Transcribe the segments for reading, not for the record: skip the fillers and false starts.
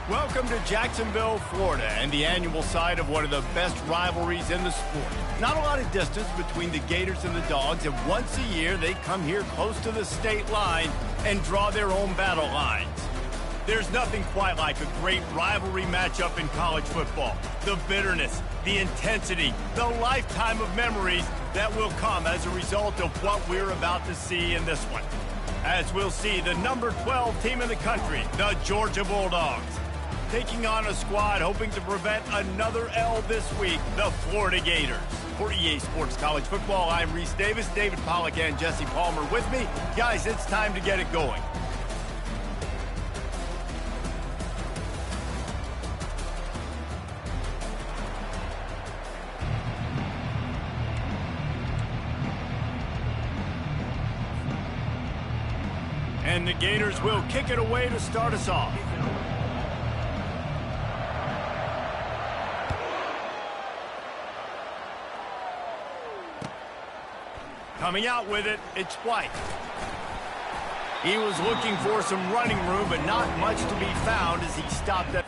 Welcome to Jacksonville, Florida, and the annual site of one of the best rivalries in the sport. Not a lot of distance between the Gators and the Dogs, and once a year they come here close to the state line and draw their own battle lines. There's nothing quite like a great rivalry matchup in college football. The bitterness, the intensity, the lifetime of memories that will come as a result of what we're about to see in this one. As we'll see, the number 12 team in the country, the Georgia Bulldogs, taking on a squad hoping to prevent another L this week, the Florida Gators. For EA Sports College Football, I'm Reese Davis, David Pollack, and Jesse Palmer with me. Guys, it's time to get it going. And the Gators will kick it away to start us off. Coming out with it, it's White. He was looking for some running room, but not much to be found as he stopped at...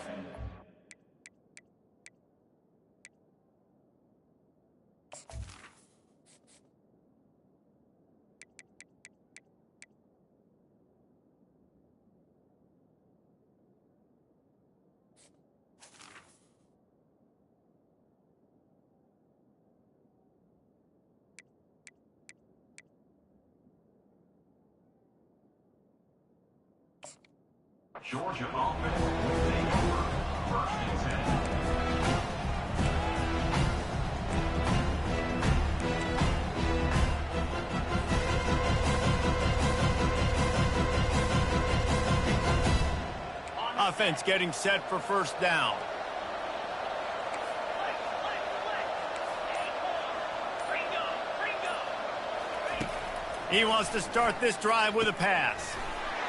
Georgia offense will take over. First and 10. Offense getting set for first down. He wants to start this drive with a pass.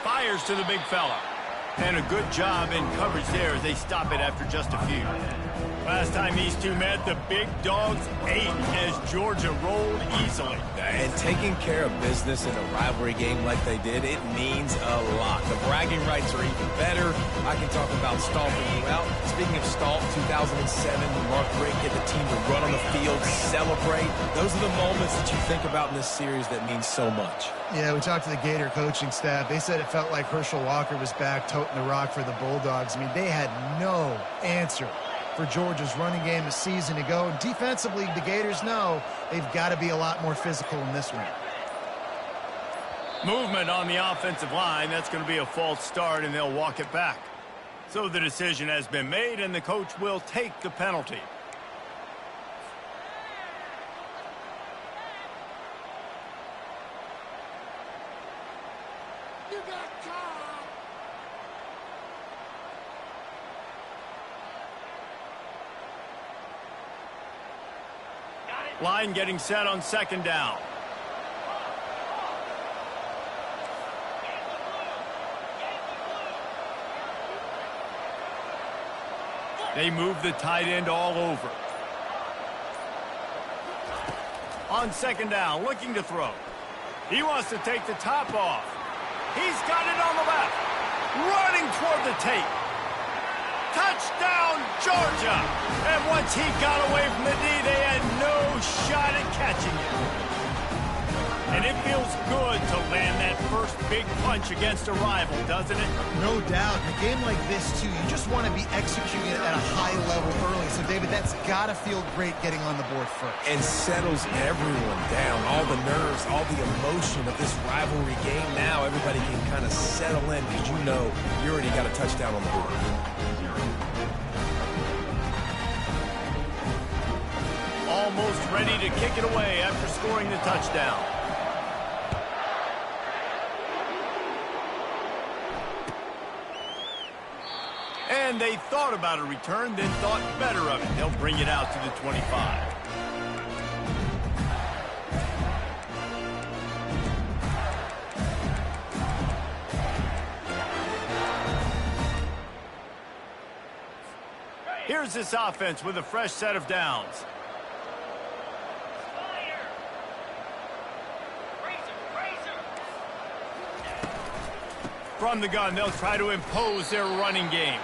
Fires to the big fella. And a good job in coverage there as they stop it after just a few. Last time these two met, the big dogs ate as Georgia rolled easily. And taking care of business in a rivalry game like they did, it means a lot. The bragging rights are even better. I can talk about stomping you out. Speaking of stomp, 2007, Mark Richt get the team to run on the field, celebrate. Those are the moments that you think about in this series that mean so much. Yeah, we talked to the Gator coaching staff. They said it felt like Herschel Walker was back toting the rock for the Bulldogs. I mean, they had no answer for Georgia's running game a season ago. Defensively, the Gators know they've got to be a lot more physical in this one. Movement on the offensive line. That's going to be a false start, and they'll walk it back. So the decision has been made, and the coach will take the penalty. Line getting set on second down. They move the tight end all over. On second down, looking to throw. He wants to take the top off. He's got it on the left. Running toward the tape. Touchdown, Georgia! And once he got away from the D, they had no shot at catching it. And it feels good to land that first big punch against a rival, doesn't it? No doubt. In a game like this, too, you just want to be executing it at a high level early. So, David, that's got to feel great getting on the board first. And settles everyone down. All the nerves, all the emotion of this rivalry game. Now everybody can kind of settle in because you know you already got a touchdown on the board. Almost ready to kick it away after scoring the touchdown. And they thought about a return, then thought better of it. They'll bring it out to the 25. Here's this offense with a fresh set of downs. From the gun, they'll try to impose their running game.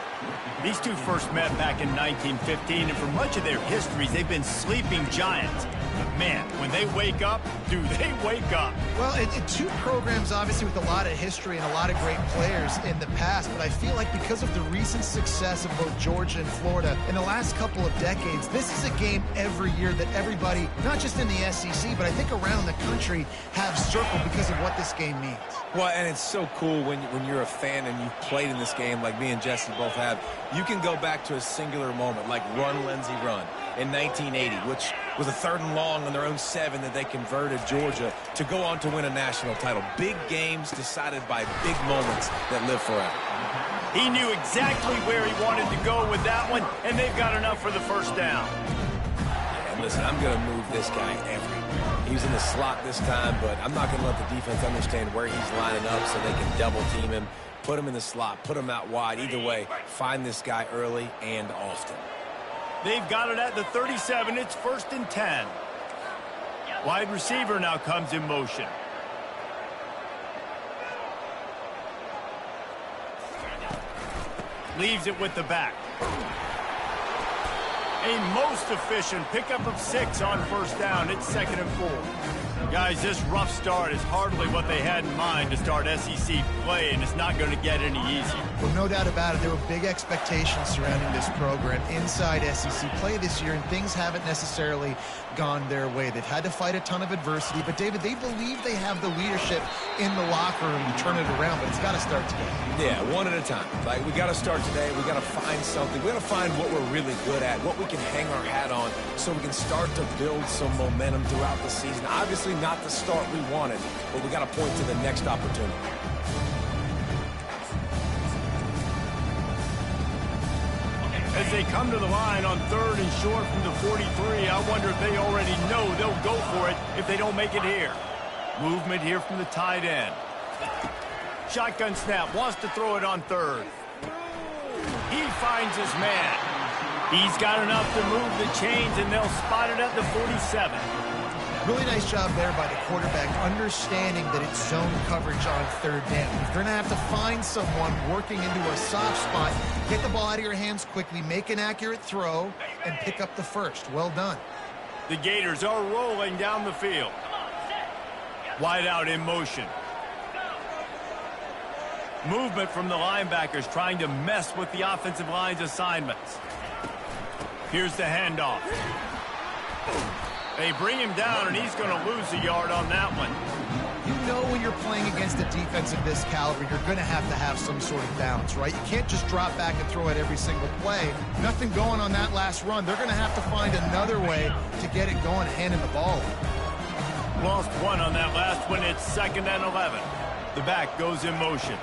These two first met back in 1915, and for much of their histories, they've been sleeping giants. But man, when they wake up, do they wake up? Well, two programs, obviously, with a lot of history and a lot of great players in the past, but I feel like because of the recent success of both Georgia and Florida in the last couple of decades, this is a game every year that everybody, not just in the SEC, but I think around the country, have circled because of what this game means. Well, and it's so cool when you're a fan and you've played in this game like me and Jesse both have. You can go back to a singular moment like Run, Lindsey, Run in 1980, which was a 3rd and long on their own 7 that they converted Georgia to go on to win a national title. Big games decided by big moments that live forever. He knew exactly where he wanted to go with that one, and they've got enough for the first down. Yeah, and listen, I'm going to move this guy everywhere. He's in the slot this time, but I'm not going to let the defense understand where he's lining up so they can double team him, put him in the slot, put him out wide. Either way, find this guy early and often. They've got it at the 37. It's 1st and 10. Wide receiver now comes in motion. Leaves it with the back. A most efficient pickup of 6 on first down. It's 2nd and 4. Guys, this rough start is hardly what they had in mind to start SEC play, and it's not going to get any easier. Well, no doubt about it. There were big expectations surrounding this program inside SEC play this year, and things haven't necessarily gone their way. They've had to fight a ton of adversity, but, David, they believe they have the leadership in the locker room to turn it around, but it's got to start today. Yeah, one at a time. Like, we got to start today. We got to find something. We got to find what we're really good at, what we can hang our hat on, so we can start to build some momentum throughout the season. Obviously, not the start we wanted, but we got to point to the next opportunity. As they come to the line on 3rd and short from the 43, I wonder if they already know they'll go for it if they don't make it here. Movement here from the tight end. Shotgun snap, wants to throw it on 3rd. He finds his man. He's got enough to move the chains, and they'll spot it at the 47. Really nice job there by the quarterback, understanding that it's zone coverage on 3rd down. You're going to have to find someone working into a soft spot, get the ball out of your hands quickly, make an accurate throw, and pick up the first. Well done. The Gators are rolling down the field. Wide out in motion. Movement from the linebackers trying to mess with the offensive line's assignments. Here's the handoff. They bring him down, and he's going to lose a yard on that one. You know when you're playing against a defense of this caliber, you're going to have some sort of balance, right? You can't just drop back and throw it every single play. Nothing going on that last run. They're going to have to find another way to get it going, handing the ball. Lost 1 on that last one. It's 2nd and 11. The back goes in motion.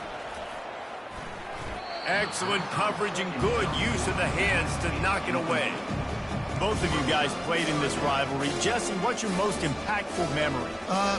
Excellent coverage and good use of the hands to knock it away. Both of you guys played in this rivalry. Jesse, what's your most impactful memory?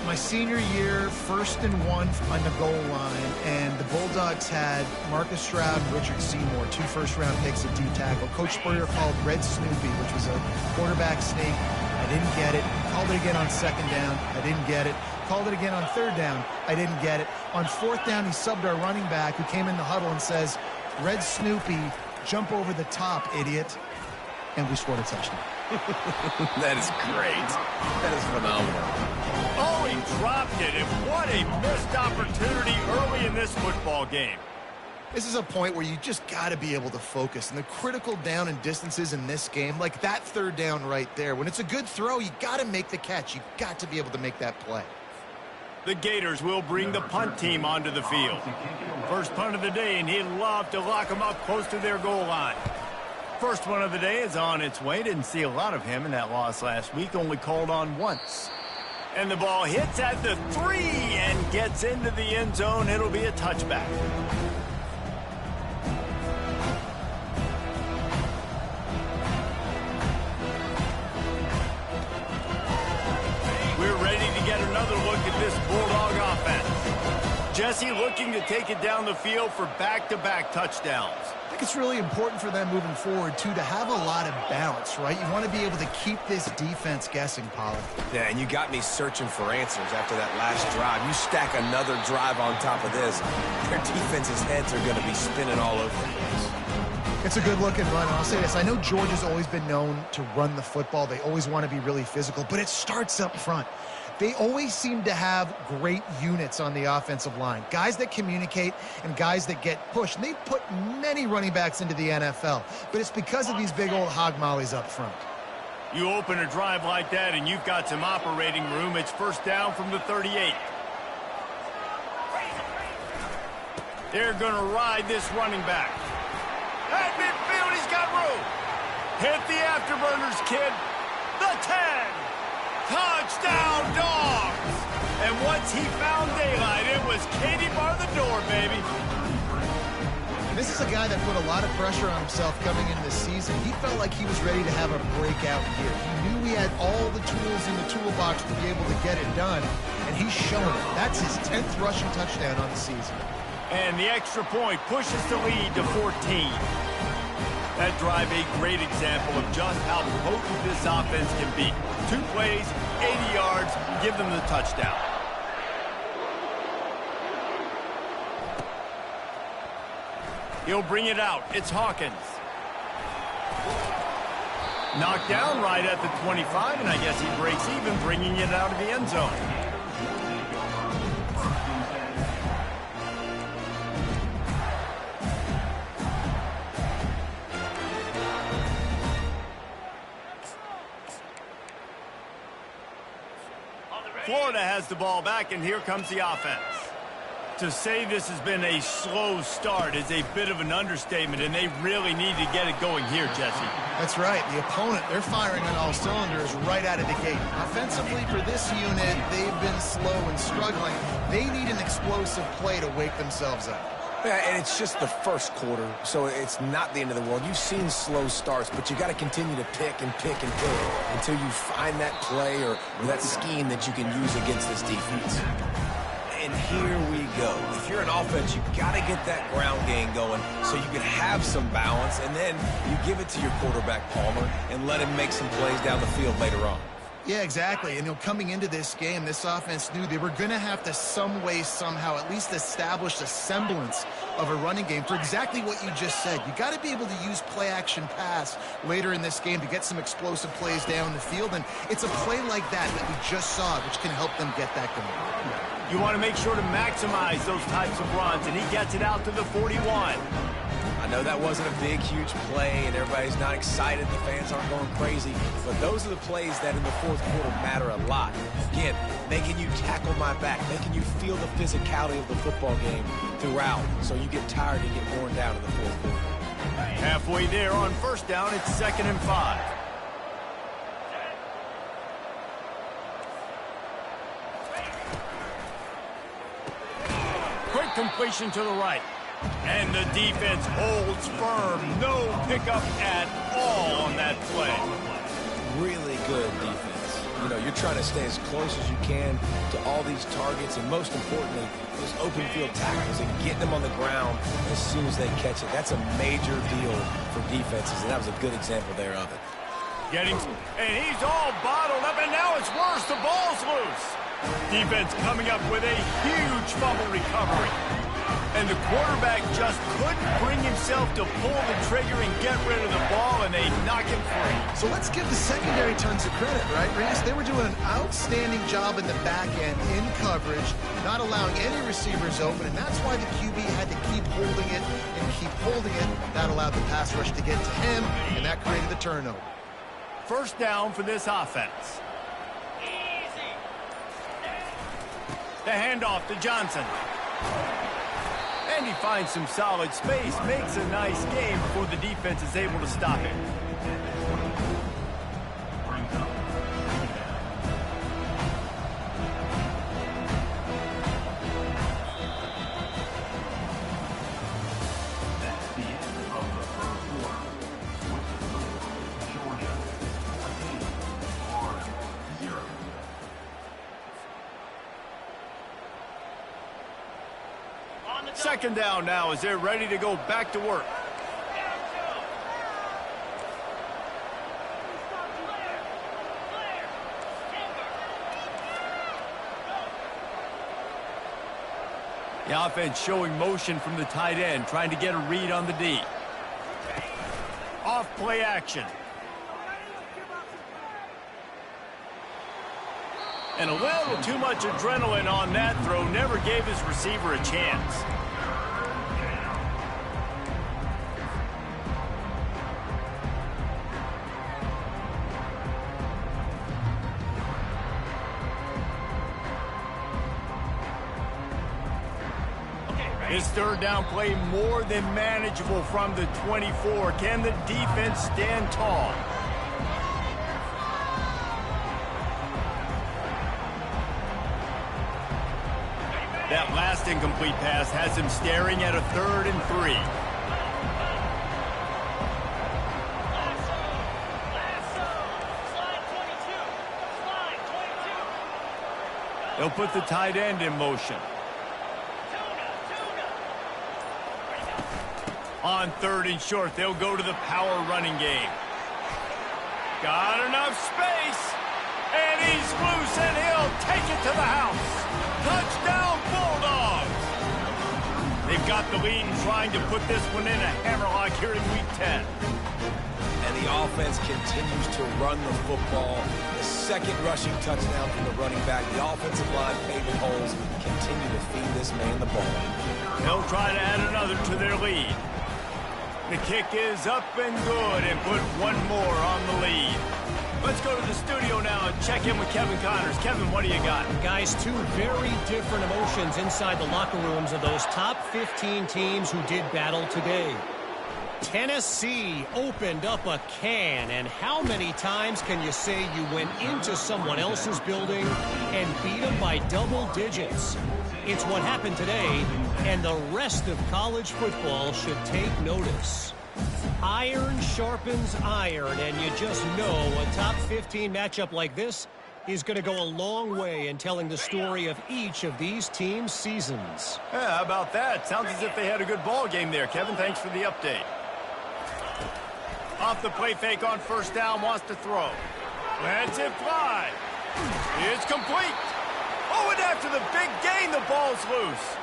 My senior year, 1st and 1 on the goal line, and the Bulldogs had Marcus Stroud and Richard Seymour, 2 first-round picks at D tackle. Coach Spurrier called Red Snoopy, which was a quarterback sneak. I didn't get it. Called it again on 2nd down. I didn't get it. Called it again on 3rd down. I didn't get it. On 4th down, he subbed our running back, who came in the huddle and says, Red Snoopy, jump over the top, idiot. And we scored a touchdown. That is great. That is phenomenal. Oh, he dropped it, and what a missed opportunity early in this football game. This is a point where you just got to be able to focus. And the critical down and distances in this game, like that 3rd down right there, when it's a good throw, you got to make the catch. You got to be able to make that play. The Gators will bring the punt team onto the field. First punt of the day, and he'd love to lock them up close to their goal line. First one of the day is on its way. Didn't see a lot of him in that loss last week. Only called on once. And the ball hits at the 3 and gets into the end zone. It'll be a touchback. We're ready to get another look at this Bulldog offense. Jesse looking to take it down the field for back-to-back touchdowns. I think it's really important for them moving forward, too, to have a lot of balance, right? You want to be able to keep this defense guessing, Pollard. Yeah, and you got me searching for answers after that last drive. You stack another drive on top of this, their defense's heads are going to be spinning all over the place. It's a good-looking run. I'll say this. I know Georgia's always been known to run the football. They always want to be really physical, but it starts up front. They always seem to have great units on the offensive line. Guys that communicate and guys that get pushed. And they've put many running backs into the NFL, but it's because of these big old hog mollies up front. You open a drive like that and you've got some operating room. It's first down from the 38. They're going to ride this running back. At midfield, he's got room. Hit the afterburners, kid. The 10. Touchdown, Dogs. And once he found daylight, it was Katie bar the door, baby. This is a guy that put a lot of pressure on himself coming into this season. He felt like he was ready to have a breakout year. He knew he had all the tools in the toolbox to be able to get it done, and he's shown it. That's his 10th rushing touchdown on the season. And the extra point pushes the lead to 14. That drive a great example of just how potent this offense can be. 2 plays, 80 yards, give them the touchdown. He'll bring it out. It's Hawkins. Knocked down right at the 25, and I guess he breaks even, bringing it out of the end zone. Florida has the ball back, and here comes the offense. To say this has been a slow start is a bit of an understatement, and they really need to get it going here, Jesse. That's right. The opponent, they're firing on all cylinders right out of the gate. Offensively, for this unit, they've been slow and struggling. They need an explosive play to wake themselves up. Yeah, and it's just the first quarter, so it's not the end of the world. You've seen slow starts, but you got to continue to pick and pick and pick until you find that play or that scheme that you can use against this defense. And here we go. If you're an offense, you got to get that ground game going so you can have some balance, and then you give it to your quarterback, Palmer, and let him make some plays down the field later on. Yeah, exactly. And coming into this game, this offense knew they were going to have to some way, somehow, at least establish a semblance of a running game for exactly what you just said. You got to be able to use play-action pass later in this game to get some explosive plays down the field. And it's a play like that we just saw, which can help them get that going. You want to make sure to maximize those types of runs, and he gets it out to the 41. I know that wasn't a big, huge play, and everybody's not excited. The fans aren't going crazy. But those are the plays that in the fourth quarter matter a lot. Again, making you tackle my back, making you feel the physicality of the football game throughout, so you get tired and get worn down in the fourth quarter. Halfway there on first down, it's 2nd and 5. Quick completion to the right. And the defense holds firm. No pickup at all on that play. Really good defense. You know, you're trying to stay as close as you can to all these targets, and most importantly, those open field tackles and getting them on the ground as soon as they catch it. That's a major deal for defenses, and that was a good example there of it. And he's all bottled up, and now it's worse. The ball's loose. Defense coming up with a huge fumble recovery. And the quarterback just couldn't bring himself to pull the trigger and get rid of the ball, and they knock him free. So let's give the secondary tons of credit, right, Reese? They were doing an outstanding job in the back end, in coverage, not allowing any receivers open, and that's why the QB had to keep holding it and keep holding it. That allowed the pass rush to get to him, and that created the turnover. First down for this offense. The handoff to Johnson. And he finds some solid space, makes a nice game before the defense is able to stop him. That's the end of the first quarter. With the score, Georgia 14, Florida 0. Second down now as they're ready to go back to work. The offense showing motion from the tight end, trying to get a read on the D. off play action. And a little too much adrenaline on that throw never gave his receiver a chance. This third down play more than manageable from the 24. Can the defense stand tall? That last incomplete pass has him staring at a 3rd and 3. They'll put the tight end in motion. On 3rd and short, they'll go to the power running game. Got enough space, and he's loose, and he'll take it to the house. Touchdown, Bulldogs! They've got the lead and trying to put this one in a hammerlock here in Week 10. And the offense continues to run the football. The second rushing touchdown from the running back. The offensive line paving holes. Continue to feed this man the ball. They'll try to add another to their lead. The kick is up and good and put one more on the lead. Let's go to the studio now and check in with Kevin Connors. Kevin, what do you got? Guys, two very different emotions inside the locker rooms of those top 15 teams who did battle today. Tennessee opened up a can, and how many times can you say you went into someone else's building and beat them by double digits? It's what happened today, and the rest of college football should take notice. Iron sharpens iron, and you just know a top 15 matchup like this is going to go a long way in telling the story of each of these teams' seasons. Yeah, how about that? Sounds as if they had a good ball game there. Kevin, thanks for the update. Off the play fake on 1st down, wants to throw. Lets it fly. It's complete. Oh, and after the big gain, the ball's loose.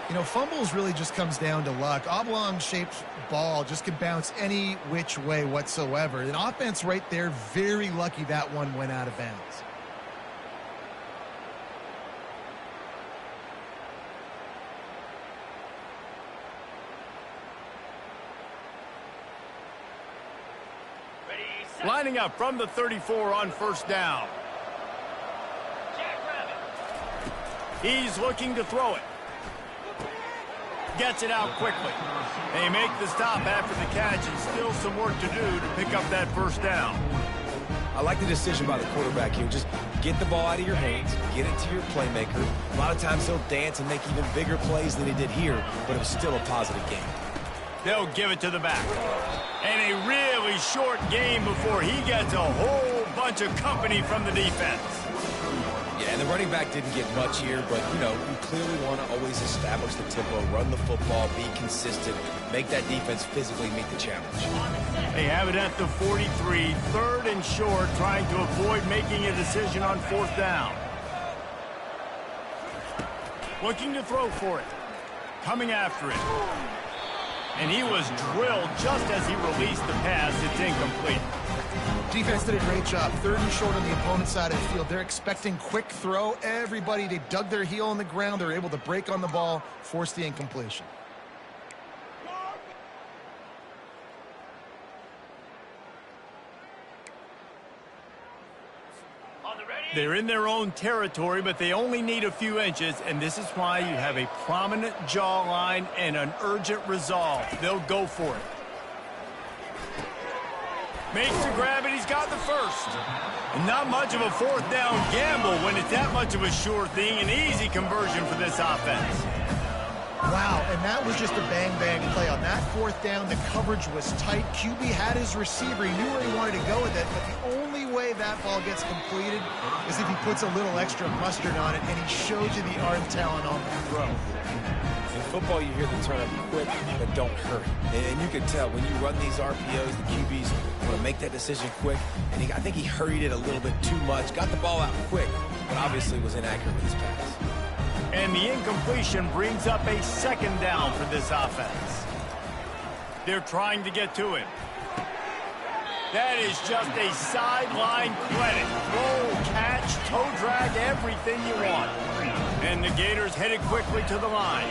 You know, fumbles really just comes down to luck. Oblong-shaped ball just can bounce any which way whatsoever. An offense right there, very lucky that one went out of bounds. Lining up from the 34 on 1st down. He's looking to throw it. Gets it out quickly. They make the stop after the catch, and still some work to do to pick up that 1st down. I like the decision by the quarterback here. Just get the ball out of your hands, get it to your playmaker. A lot of times he'll dance and make even bigger plays than he did here, but it was still a positive game. They'll give it to the back. And a really short game before he gets a whole bunch of company from the defense. Yeah, and the running back didn't get much here, but, you know, you clearly want to always establish the tempo, run the football, be consistent, make that defense physically meet the challenge. They have it at the 43, 3rd and short, trying to avoid making a decision on 4th down. Looking to throw for it. Coming after it. And he was drilled just as he released the pass. It's incomplete. Defense did a great job. 3rd and short on the opponent's side of the field. They're expecting quick throw. Everybody, they dug their heel on the ground. They're able to break on the ball, force the incompletion. They're in their own territory, but they only need a few inches, and this is why you have a prominent jawline and an urgent resolve. They'll go for it. Makes the grab, and he's got the 1st. And not much of a 4th down gamble when it's that much of a sure thing. An easy conversion for this offense. Wow, and that was just a bang-bang play. On that 4th down, the coverage was tight. QB had his receiver. He knew where he wanted to go with it, but the only way that ball gets completed is if he puts a little extra mustard on it, and he shows you the arm talent on the throw. In football, you hear the term quick, but don't hurry. And you can tell when you run these RPOs, the QBs want to make that decision quick. And I think he hurried it a little bit too much, got the ball out quick, but obviously was inaccurate with his pass. And the incompletion brings up a 2nd down for this offense. They're trying to get to him. That is just a sideline credit. Roll, catch, toe drag, everything you want. And the Gators headed quickly to the line.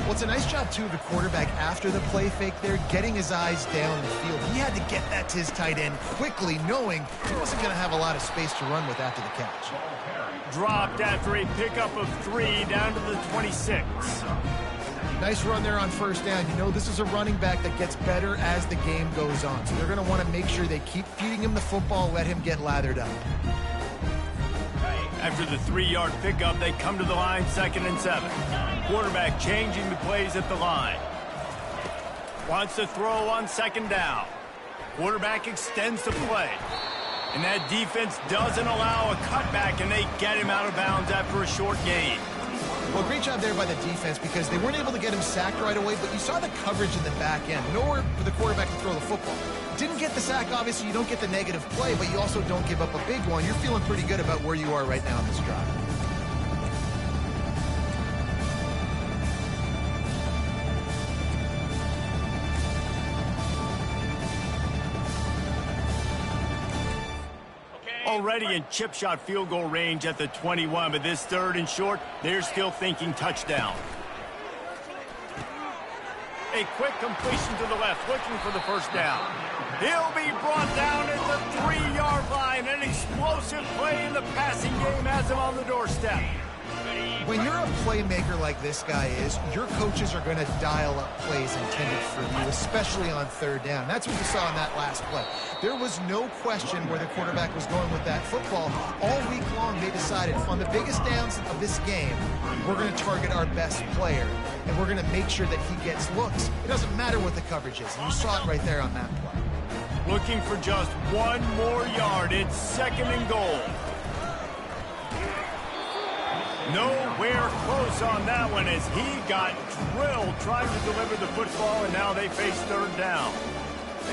Well, it's a nice job, too, of the quarterback after the play fake there, getting his eyes down the field. He had to get that to his tight end quickly, knowing he wasn't going to have a lot of space to run with after the catch. Dropped after a pickup of 3 down to the 26. Nice run there on first down. You know, this is a running back that gets better as the game goes on. So they're going to want to make sure they keep feeding him the football, let him get lathered up. After the 3-yard pickup, they come to the line, 2nd and 7. Quarterback changing the plays at the line. Wants to throw on 2nd down. Quarterback extends the play. And that defense doesn't allow a cutback, and they get him out of bounds after a short gain. Well, great job there by the defense because they weren't able to get him sacked right away, but you saw the coverage in the back end. Nowhere for the quarterback to throw the football. Didn't get the sack, obviously. You don't get the negative play, but you also don't give up a big one. You're feeling pretty good about where you are right now in this drive. Already in chip shot field goal range at the 21, but this 3rd and short, they're still thinking touchdown. A quick completion to the left, looking for the first down. He'll be brought down at the 3-yard line. An explosive play in the passing game has him on the doorstep. When you're a playmaker like this guy is, your coaches are going to dial up plays intended for you, especially on 3rd down. That's what you saw in that last play. There was no question where the quarterback was going with that football. All week long, they decided on the biggest downs of this game, we're going to target our best player, and we're going to make sure that he gets looks. It doesn't matter what the coverage is. And you saw it right there on that play. Looking for just 1 more yard. It's 2nd and goal. Nowhere close on that one as he got drilled trying to deliver the football, and now they face 3rd down.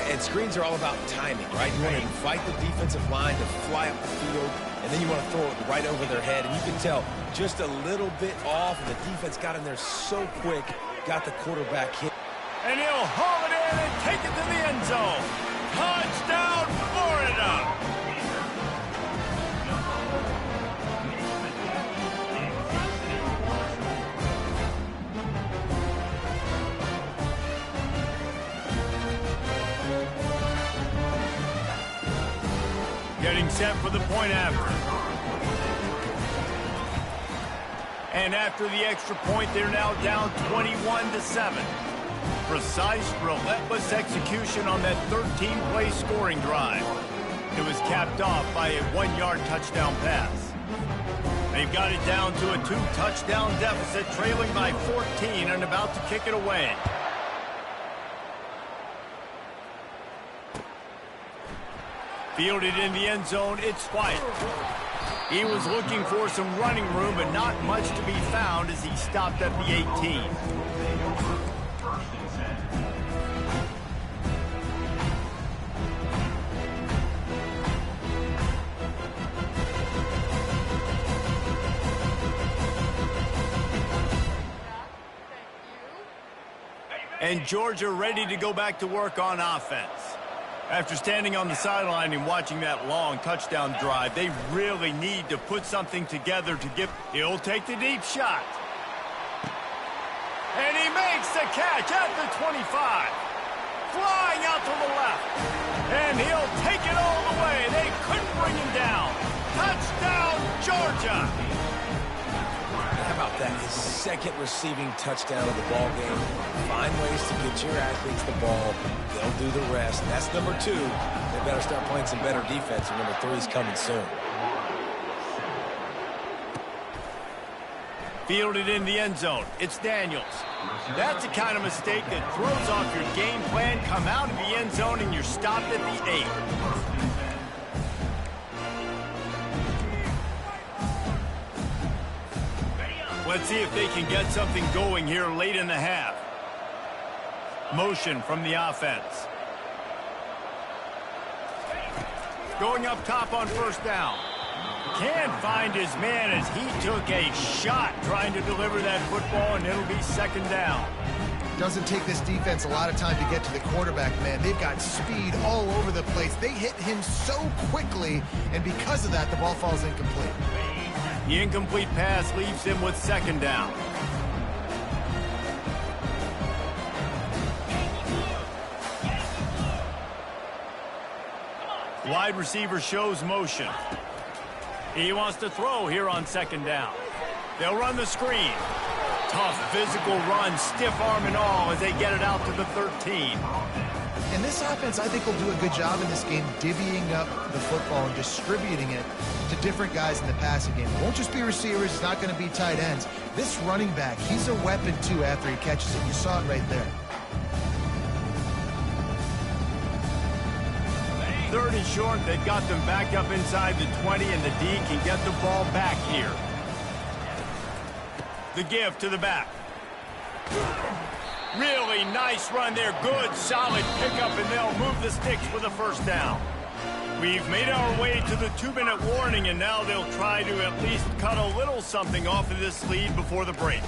And screens are all about timing, right? You want to invite the defensive line to fly up the field, and then you want to throw it right over their head. And you can tell just a little bit off, and the defense got in there so quick, got the quarterback hit. And he'll haul it in and take it to the end zone. Touchdown, Florida! Getting set for the point after. And after the extra point, they're now down 21-7. Precise, relentless execution on that 13-play scoring drive. It was capped off by a 1-yard touchdown pass. They've got it down to a 2-touchdown deficit, trailing by 14 and about to kick it away. Fielded in the end zone, it's White. He was looking for some running room, but not much to be found as he stopped at the 18. And Georgia ready to go back to work on offense. After standing on the sideline and watching that long touchdown drive, they really need to put something together to get... He'll take the deep shot. And he makes the catch at the 25. Flying out to the left. And he'll take it all the way. They couldn't bring him down. Touchdown, Georgia. How about that? His 2nd receiving touchdown of the ball game. Find ways to get your athletes the ball. They'll do the rest. And that's number 2. They better start playing some better defense. And number 3 is coming soon. Fielded in the end zone. It's Daniels. That's the kind of mistake that throws off your game plan. Come out of the end zone and you're stopped at the 8. Let's see if they can get something going here late in the half. Motion from the offense. Going up top on first down. Can't find his man as he took a shot trying to deliver that football, and it'll be 2nd down. Doesn't take this defense a lot of time to get to the quarterback, man. They've got speed all over the place. They hit him so quickly, and because of that, the ball falls incomplete. The incomplete pass leaves him with second down. Wide receiver shows motion. He wants to throw here on second down. They'll run the screen. Tough physical run, stiff arm and all as they get it out to the 13. And this offense, I think, will do a good job in this game divvying up the football and distributing it to different guys in the passing game. It won't just be receivers. It's not going to be tight ends. This running back, he's a weapon, too, after he catches it. You saw it right there. Third and short, they've got them back up inside the 20, and the D can get the ball back here. The give to the back. Really nice run there. Good, solid pickup, and they'll move the sticks for the first down. We've made our way to the 2-minute warning, and now they'll try to at least cut a little something off of this lead before the break.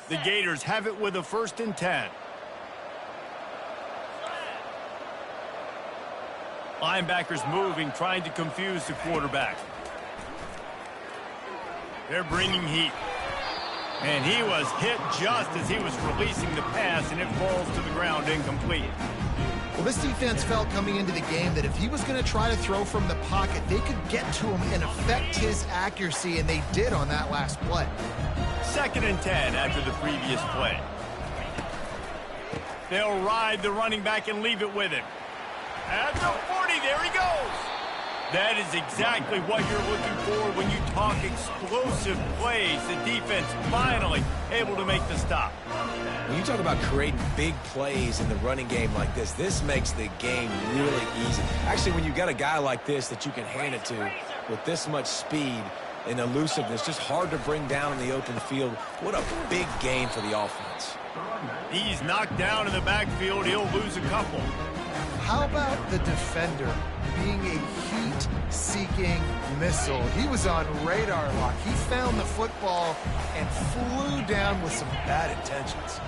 The Gators have it with a 1st and 10. Linebackers moving, trying to confuse the quarterback. They're bringing heat. And he was hit just as he was releasing the pass, and it falls to the ground incomplete. Well, this defense felt coming into the game that if he was going to try to throw from the pocket, they could get to him and affect his accuracy, and they did on that last play. 2nd and 10 after the previous play. They'll ride the running back and leave it with him. At the 40, there he goes. That is exactly what you're looking for when you talk explosive plays. The defense finally able to make the stop. When you talk about creating big plays in the running game like this makes the game really easy. Actually, when you got a guy like this that you can hand it to with this much speed and elusiveness, just hard to bring down in the open field. What a big game for the offense. He's knocked down in the backfield. He'll lose a couple. How about the defender being a heat-seeking missile? He was on radar lock. He found the football and flew down with some bad intentions.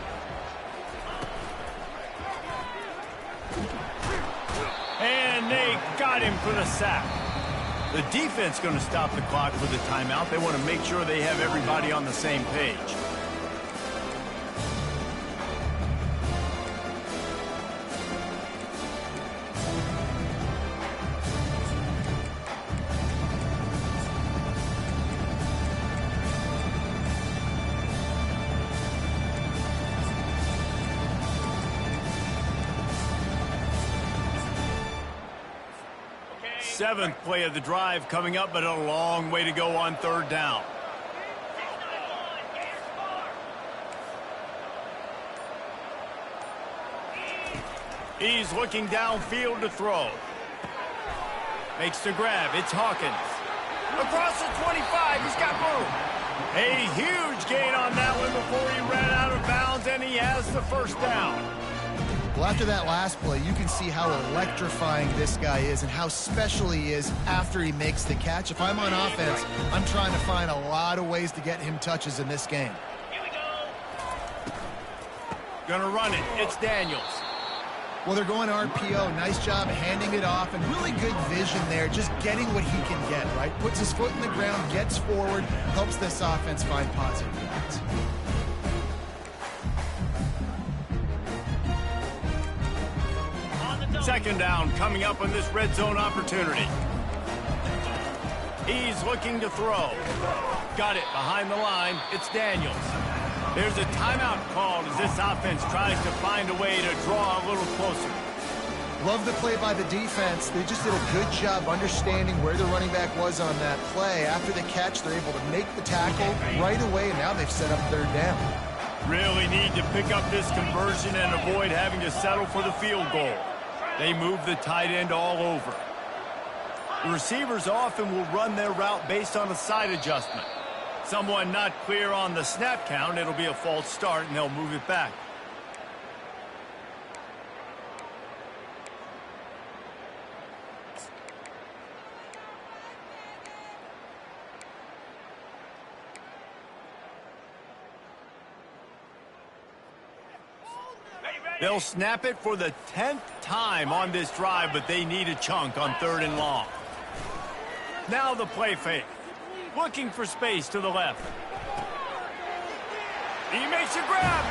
And they got him for the sack. The defense going to stop the clock with a timeout. They want to make sure they have everybody on the same page. Seventh play of the drive coming up, but a long way to go on 3rd down. He's looking downfield to throw. Makes the grab. It's Hawkins. Across the 25. He's got room. A huge gain on that one before he ran out of bounds, and he has the 1st down. Well, after that last play, you can see how electrifying this guy is and how special he is after he makes the catch. If I'm on offense, I'm trying to find a lot of ways to get him touches in this game. Here we go. Gonna run it. It's Daniels. Well, they're going RPO. Nice job handing it off, and really good vision there, just getting what he can get, right? Puts his foot in the ground, gets forward, helps this offense find positive yards. Second down coming up on this red zone opportunity. He's looking to throw. Got it behind the line. It's Daniels. There's a timeout called as this offense tries to find a way to draw a little closer. Love the play by the defense. They just did a good job understanding where the running back was on that play. After the catch, they're able to make the tackle right away, and now they've set up 3rd down. Really need to pick up this conversion and avoid having to settle for the field goal. They move the tight end all over. The receivers often will run their route based on a side adjustment. Someone not clear on the snap count, it'll be a false start, and they'll move it back. They'll snap it for the 10th time on this drive, but they need a chunk on 3rd and long. Now the play fake. Looking for space to the left. He makes a grab.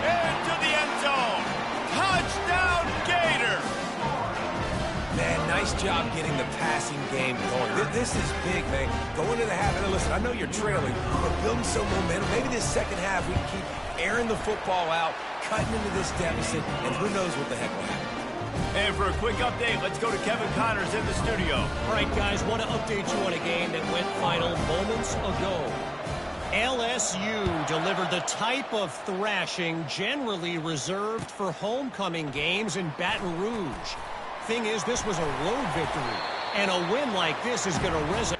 Into the end zone. Touchdown, Gator. Man, nice job getting the passing game going. This is big, man. Going to the half, and listen, I know you're trailing, but building some momentum. Maybe this second half we can keep airing the football out, cutting into this deficit, and who knows what the heck will happen. And for a quick update, let's go to Kevin Connors in the studio. All right, guys, want to update you on a game that went final moments ago. LSU delivered the type of thrashing generally reserved for homecoming games in Baton Rouge. Thing is, this was a road victory, and a win like this is going to resonate.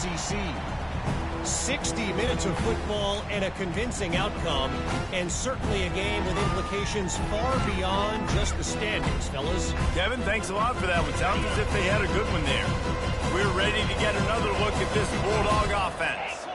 SEC. 60 minutes of football and a convincing outcome, and certainly a game with implications far beyond just the standings, fellas. Kevin, thanks a lot for that one. Sounds as if they had a good one there. We're ready to get another look at this Bulldog offense.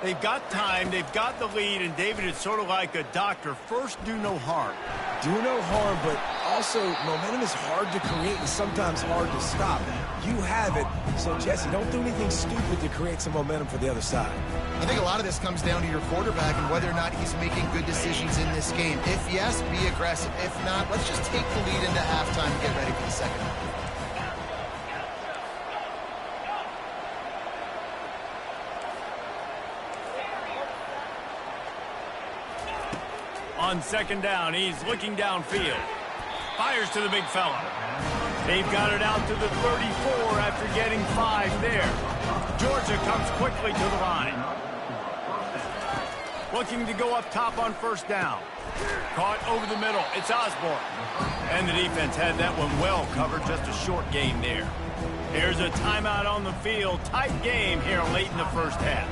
They've got time, they've got the lead, and David, it's sort of like a doctor. First, do no harm. Do no harm, but also momentum is hard to create and sometimes hard to stop. You have it, so Jesse, don't do anything stupid to create some momentum for the other side. I think a lot of this comes down to your quarterback and whether or not he's making good decisions in this game. If yes, be aggressive. If not, let's just take the lead into halftime and get ready for the second half. On second down, he's looking downfield. Fires to the big fella. They've got it out to the 34 after getting 5 there. Georgia comes quickly to the line. Looking to go up top on first down. Caught over the middle. It's Osborne. And the defense had that one well covered. Just a short gain there. There's a timeout on the field. Tight game here late in the first half.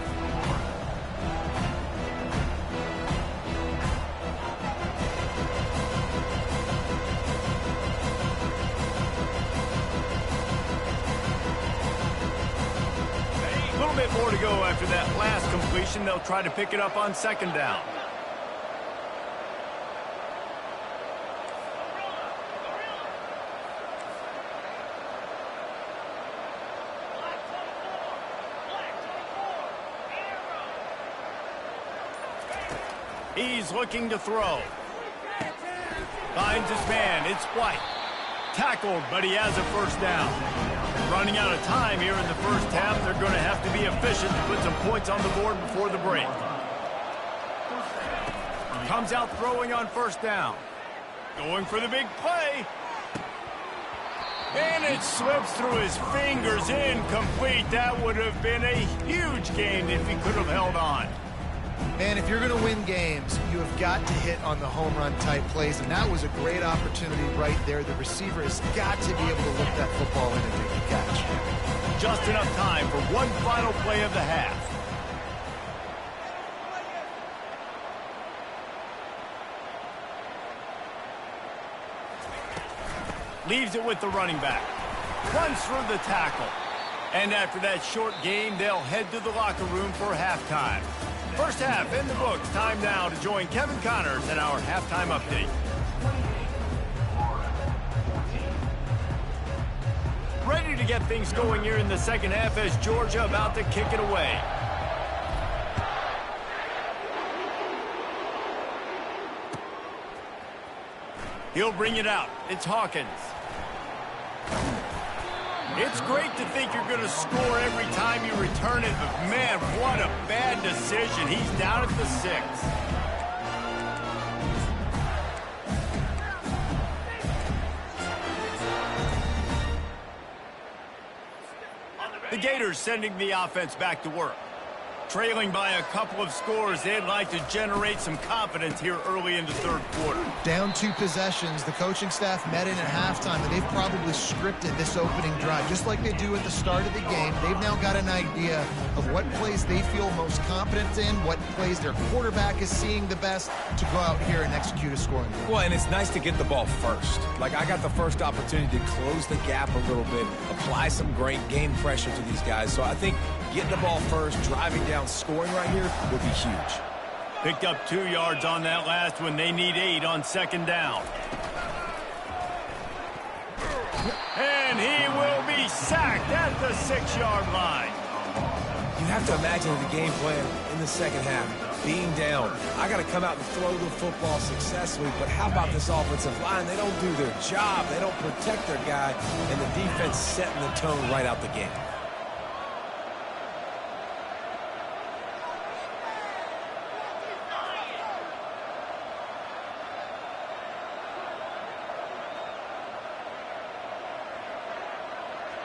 A little bit more to go after that last completion. They'll try to pick it up on second down. He's looking to throw. Finds his man. It's White. Tackled, but he has a first down. Running out of time here in the first half. They're going to have to be efficient to put some points on the board before the break. Comes out throwing on first down. Going for the big play. And it slips through his fingers. Incomplete. That would have been a huge gain if he could have held on. Man, if you're going to win games, you have got to hit on the home run type plays, and that was a great opportunity right there. The receiver has got to be able to lift that football in and make the catch. Just enough time for one final play of the half. Leaves it with the running back. Runs through the tackle. And after that short game, they'll head to the locker room for halftime. First half in the books. Time now to join Kevin Connors in our halftime update. Ready to get things going here in the second half as Georgia about to kick it away. He'll bring it out. It's Hawkins. It's great to think you're going to score every time you return it, but man, what a bad decision. He's down at the 6. The Gators sending the offense back to work. Trailing by a couple of scores, they'd like to generate some confidence here early in the third quarter. Down 2 possessions, the coaching staff met in at halftime, and they've probably scripted this opening drive. Just like they do at the start of the game, they've now got an idea of what plays they feel most confident in, what plays their quarterback is seeing the best to go out here and execute a scoring drive. Well, and it's nice to get the ball first. Like, I got the first opportunity to close the gap a little bit, apply some great game pressure to these guys. So I think getting the ball first, driving down, scoring right here would be huge. Picked up 2 yards on that last one. They need 8 on second down. And he will be sacked at the 6-yard line. You have to imagine the game plan in the second half, being down. I got to come out and throw the football successfully, but how about this offensive line? They don't do their job. They don't protect their guy, and the defense setting the tone right out the game.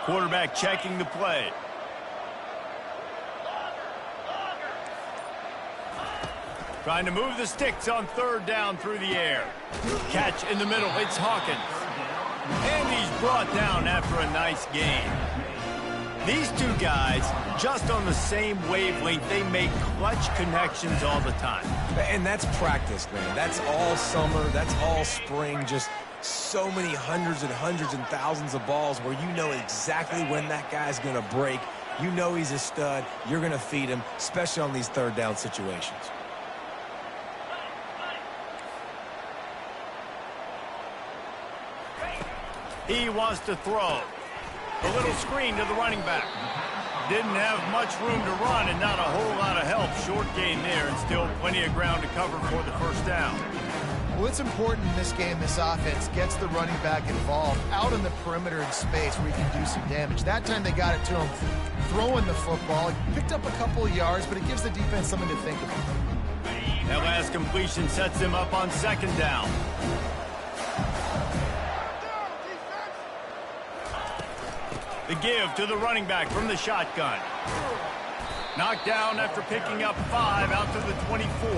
Quarterback checking the play. Trying to move the sticks on third down through the air. Catch in the middle. It's Hawkins. And he's brought down after a nice gain. These two guys, just on the same wavelength, they make clutch connections all the time. And that's practice, man. That's all summer. That's all spring. Just so many hundreds and thousands of balls where you know exactly when that guy's going to break. You know he's a stud. You're going to feed him, especially on these third down situations. He wants to throw. A little screen to the running back. Didn't have much room to run and not a whole lot of help. Short gain there and still plenty of ground to cover for the first down. Well, it's important in this game, this offense gets the running back involved out in the perimeter in space where he can do some damage. That time they got it to him throwing the football. He picked up a couple of yards, but it gives the defense something to think about. That last completion sets him up on second down. The give to the running back from the shotgun. Knocked down after picking up 5 out to the 24.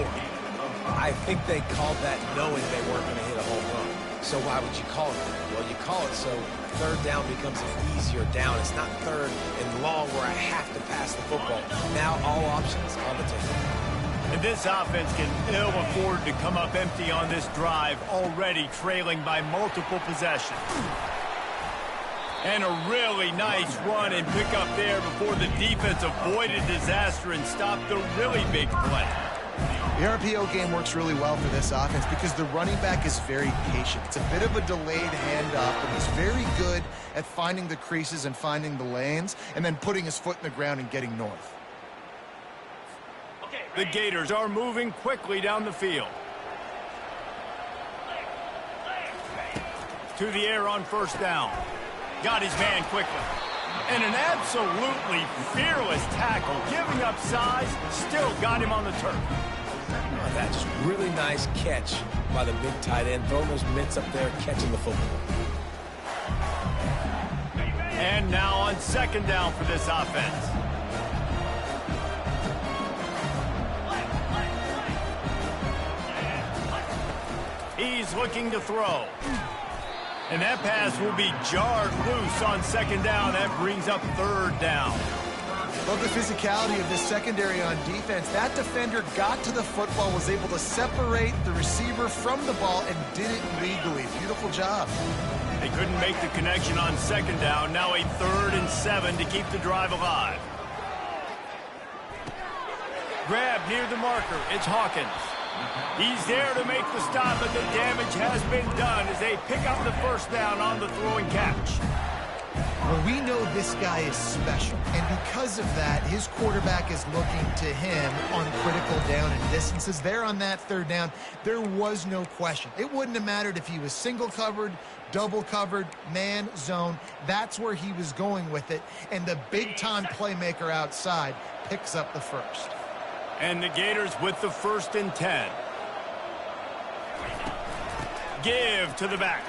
I think they called that knowing they weren't going to hit a home run. So why would you call it that? Well, you call it so third down becomes an easier down. It's not third and long where I have to pass the football. Now all options on the table. And this offense can ill afford to come up empty on this drive, already trailing by multiple possessions. And a really nice run and pick up there before the defense avoided disaster and stopped the really big play. The RPO game works really well for this offense because the running back is very patient. It's a bit of a delayed handoff, but he's very good at finding the creases and finding the lanes and then putting his foot in the ground and getting north. The Gators are moving quickly down the field. To the air on first down. Got his man quickly. And an absolutely fearless tackle, giving up size, still got him on the turf. Oh, that's just really nice catch by the big tight end. Throwing those mitts up there, catching the football. And now on second down for this offense. He's looking to throw. And that pass will be jarred loose on second down. That brings up third down. Love the physicality of this secondary on defense. That defender got to the football, was able to separate the receiver from the ball, and did it legally. Beautiful job. They couldn't make the connection on second down. Now a 3rd and 7 to keep the drive alive. Grab near the marker. It's Hawkins. He's there to make the stop, but the damage has been done as they pick up the first down on the throwing catch. Well, we know this guy is special, and because of that, his quarterback is looking to him on critical down and distances. There on that third down, there was no question. It wouldn't have mattered if he was single covered, double covered, man, zone. That's where he was going with it, and the big-time playmaker outside picks up the first. And the Gators with the 1st and 10. Give to the back.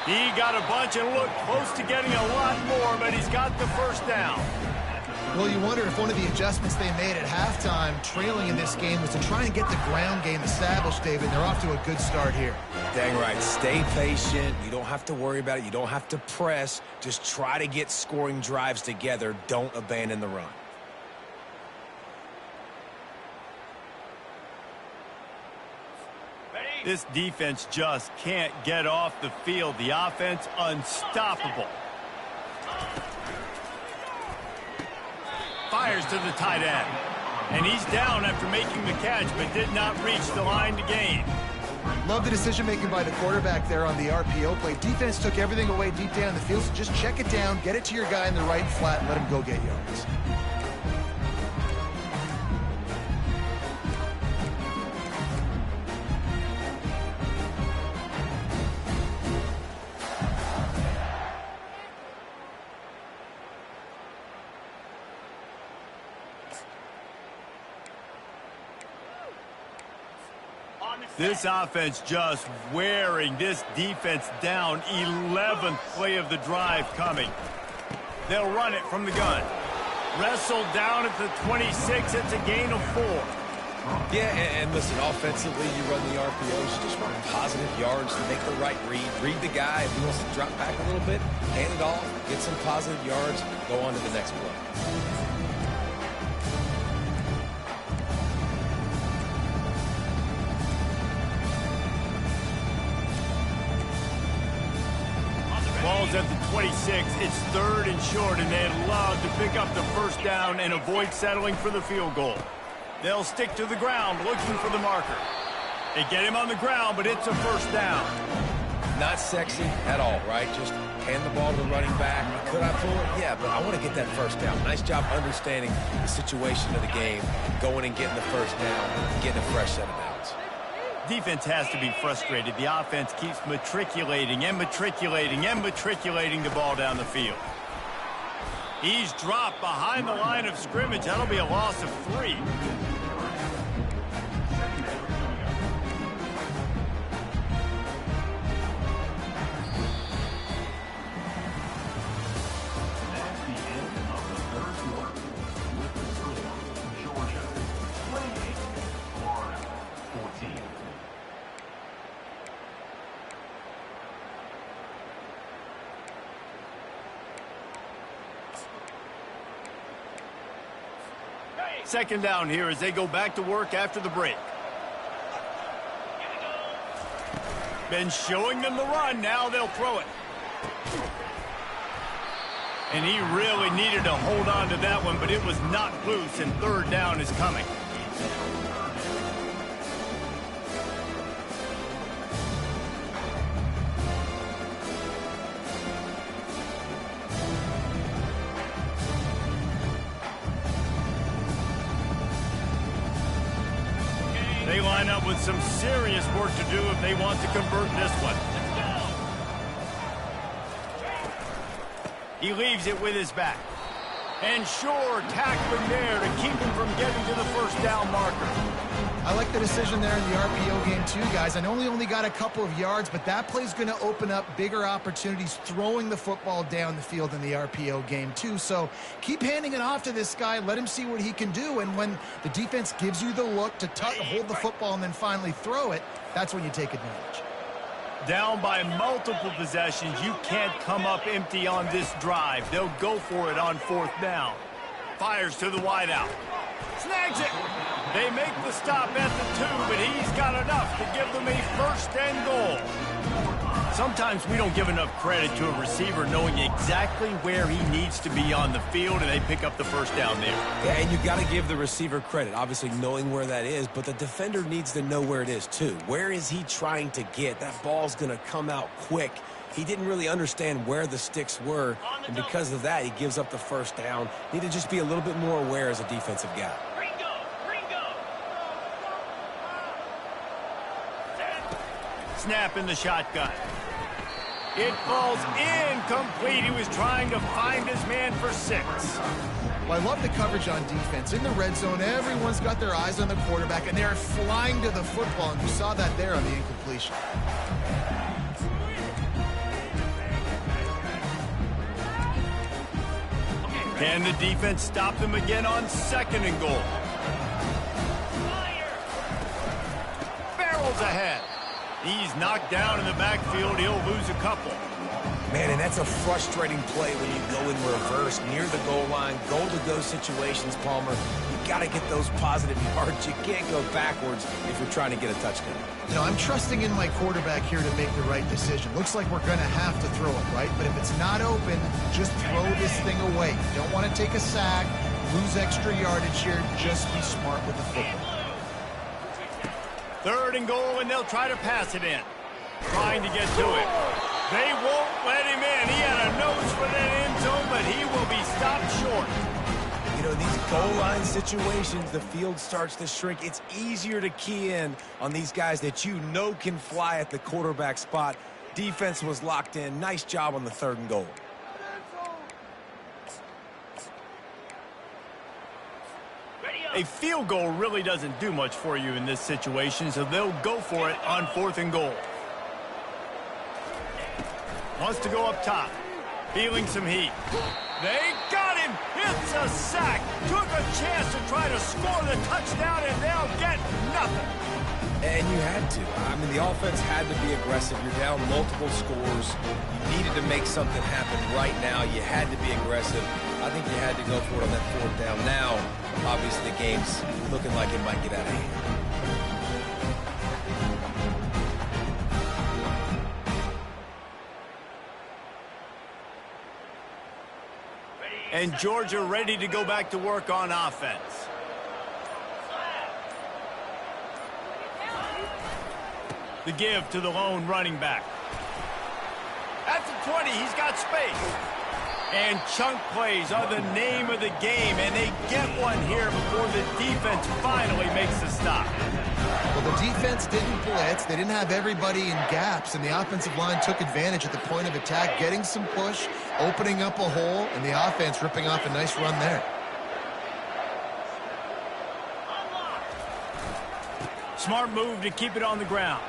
He got a bunch and looked close to getting a lot more, but he's got the first down. Well, you wonder if one of the adjustments they made at halftime, trailing in this game, was to try and get the ground game established, David. They're off to a good start here. Dang right. Stay patient. You don't have to worry about it. You don't have to press. Just try to get scoring drives together. Don't abandon the run. This defense just can't get off the field. The offense unstoppable. Fires to the tight end. And he's down after making the catch, but did not reach the line to gain. Love the decision-making by the quarterback there on the RPO play. Defense took everything away deep down the field, so just check it down, get it to your guy in the right flat, and let him go get yards. This offense just wearing this defense down. 11th play of the drive coming. They'll run it from the gun. Wrestled down at the 26. It's a gain of 4. Yeah, and listen, offensively, you run the RPOs, just run positive yards, make the right read the guy. If he wants to drop back a little bit, hand it off, get some positive yards, go on to the next play. Ball's at the 26. It's 3rd and short, and they'd love to pick up the first down and avoid settling for the field goal. They'll stick to the ground looking for the marker. They get him on the ground, but it's a first down. Not sexy at all, right? Just hand the ball to the running back. Could I pull it? Yeah, but I want to get that first down. Nice job understanding the situation of the game, going and getting the first down, getting a fresh set of downs. Defense has to be frustrated. The offense keeps matriculating and matriculating and matriculating the ball down the field. He's dropped behind the line of scrimmage. That'll be a loss of 3. Second down here as they go back to work after the break. Been showing them the run. Now they'll throw it. And he really needed to hold on to that one, but it was not loose, and 3rd down is coming. They line up with some serious work to do if they want to convert this one. He leaves it with his back. And sure, tackling there to keep him from getting to the first down marker. I like the decision there in the RPO game too, guys. I know he only got a couple of yards, but that play's going to open up bigger opportunities throwing the football down the field in the RPO game too. So keep handing it off to this guy. Let him see what he can do. And when the defense gives you the look to hold the football and then finally throw it, that's when you take advantage. Down by multiple possessions, you can't come up empty on this drive. They'll go for it on 4th down. Fires to the wideout. Snags it. They make the stop at the 2, but he's got enough to give them a 1st and goal. Sometimes we don't give enough credit to a receiver knowing exactly where he needs to be on the field, and they pick up the first down there. Yeah, and you got to give the receiver credit, obviously knowing where that is, but the defender needs to know where it is too. Where is he trying to get? That ball's going to come out quick. He didn't really understand where the sticks were, and because of that, he gives up the first down. Need to just be a little bit more aware as a defensive guy. Snap in the shotgun. It falls incomplete. He was trying to find his man for 6. Well, I love the coverage on defense. In the red zone, everyone's got their eyes on the quarterback, and they're flying to the football, and you saw that there on the incompletion. Can the defense stop them again on 2nd and goal? Barrels ahead. He's knocked down in the backfield. He'll lose a couple. Man, and that's a frustrating play when you go in reverse near the goal line, goal-to-go situations, Palmer. You got to get those positive yards. You can't go backwards if you're trying to get a touchdown. You know, I'm trusting in my quarterback here to make the right decision. Looks like we're going to have to throw it, right? But if it's not open, just throw this thing away. You don't want to take a sack, lose extra yardage here. Just be smart with the football. 3rd and goal, and they'll try to pass it in. Trying to get to it. They won't let him in. He had a nose for that end zone, but he will be stopped short. You know, these goal line situations, the field starts to shrink. It's easier to key in on these guys that you know can fly at the quarterback spot. Defense was locked in. Nice job on the 3rd and goal. A field goal really doesn't do much for you in this situation, so they'll go for it on 4th and goal. Wants to go up top. Feeling some heat. They got him! gets a sack. Took a chance to try to score the touchdown, and they'll get nothing. And you had to. I mean, the offense had to be aggressive. You're down multiple scores. You needed to make something happen right now. You had to be aggressive. I think you had to go for it on that fourth down. Now, obviously, the game's looking like it might get out of hand. And Georgia ready to go back to work on offense. The give to the lone running back. At the 20, he's got space. And chunk plays are the name of the game, and they get one here before the defense finally makes the stop. Well, the defense didn't blitz. They didn't have everybody in gaps, and the offensive line took advantage at the point of attack, getting some push, opening up a hole, and the offense ripping off a nice run there. Smart move to keep it on the ground.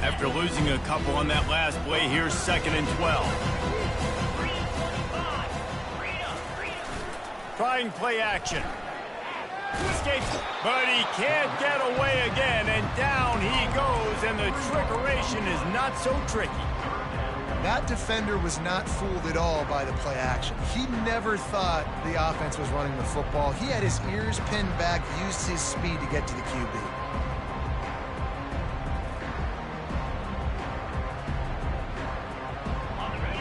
After losing a couple on that last play, here's 2nd and 12. Trying play action. Escapes, but he can't get away again, and down he goes, and the trickeration is not so tricky. That defender was not fooled at all by the play action. He never thought the offense was running the football. He had his ears pinned back, used his speed to get to the QB.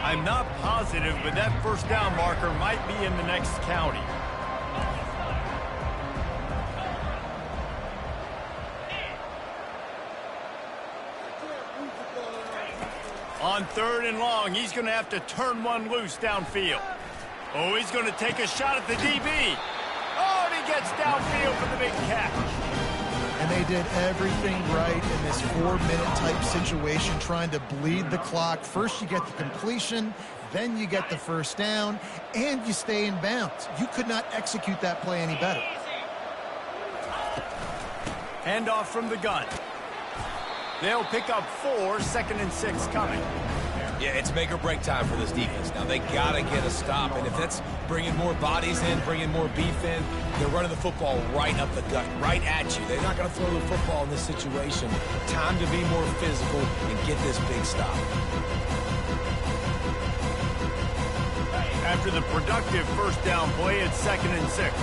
I'm not positive, but that first down marker might be in the next county. On 3rd and long, he's going to have to turn one loose downfield. Oh, he's going to take a shot at the DB. Oh, and he gets downfield for the big catch. And they did everything right in this 4-minute type situation, trying to bleed the clock. First you get the completion, then you get the first down, and you stay in bounds. You could not execute that play any better. Handoff from the gun. They'll pick up 4, 2nd and 6 coming. Yeah, it's make or break time for this defense. Now, they got to get a stop, and if that's bringing more bodies in, bringing more beef in, they're running the football right up the gut, right at you. They're not going to throw the football in this situation. Time to be more physical and get this big stop. After the productive first down play, it's 2nd and 6.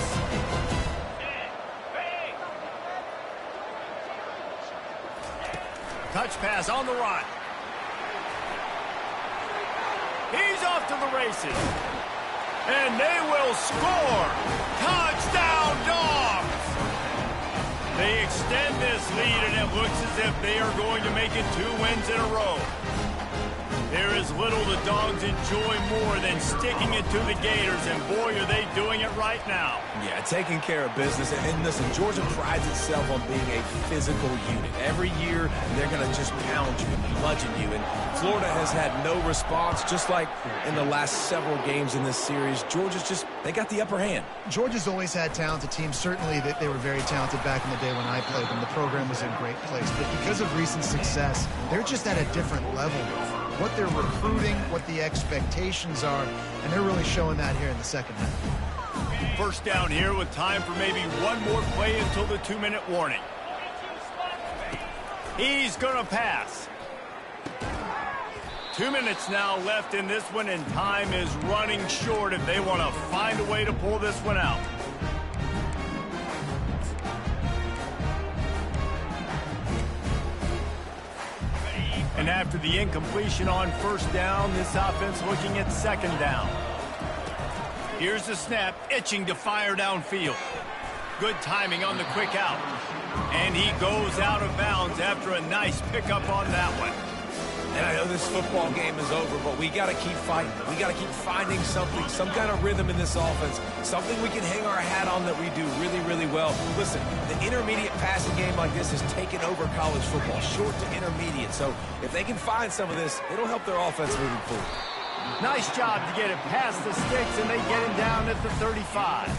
Touch pass on the run. He's off to the races. And they will score. Touchdown, Dogs! They extend this lead, and it looks as if they are going to make it 2 wins in a row. There is little the Dogs enjoy more than sticking it to the Gators, and boy, are they doing it right now. Yeah, taking care of business. And listen, Georgia prides itself on being a physical unit. Every year, they're going to just pound you and bludgeon you. And Florida has had no response, just like in the last several games in this series. Georgia's just, they got the upper hand. Georgia's always had talented teams. Certainly that they were very talented back in the day when I played them. The program was in a great place. But because of recent success, they're just at a different level. What they're recruiting, what the expectations are, and they're really showing that here in the second half. First down here with time for maybe one more play until the 2-minute warning. He's going to pass. 2 minutes now left in this one, and time is running short if they want to find a way to pull this one out. And after the incompletion on first down, this offense looking at 2nd down. Here's the snap, itching to fire downfield. Good timing on the quick out. And he goes out of bounds after a nice pickup on that one. And I know this football game is over, but we got to keep fighting. We got to keep finding something, some kind of rhythm in this offense, something we can hang our hat on that we do really, really well. Listen, the intermediate passing game like this has taken over college football, short to intermediate. So if they can find some of this, it'll help their offense moving forward. Nice job to get it past the sticks, and they get him down at the 35.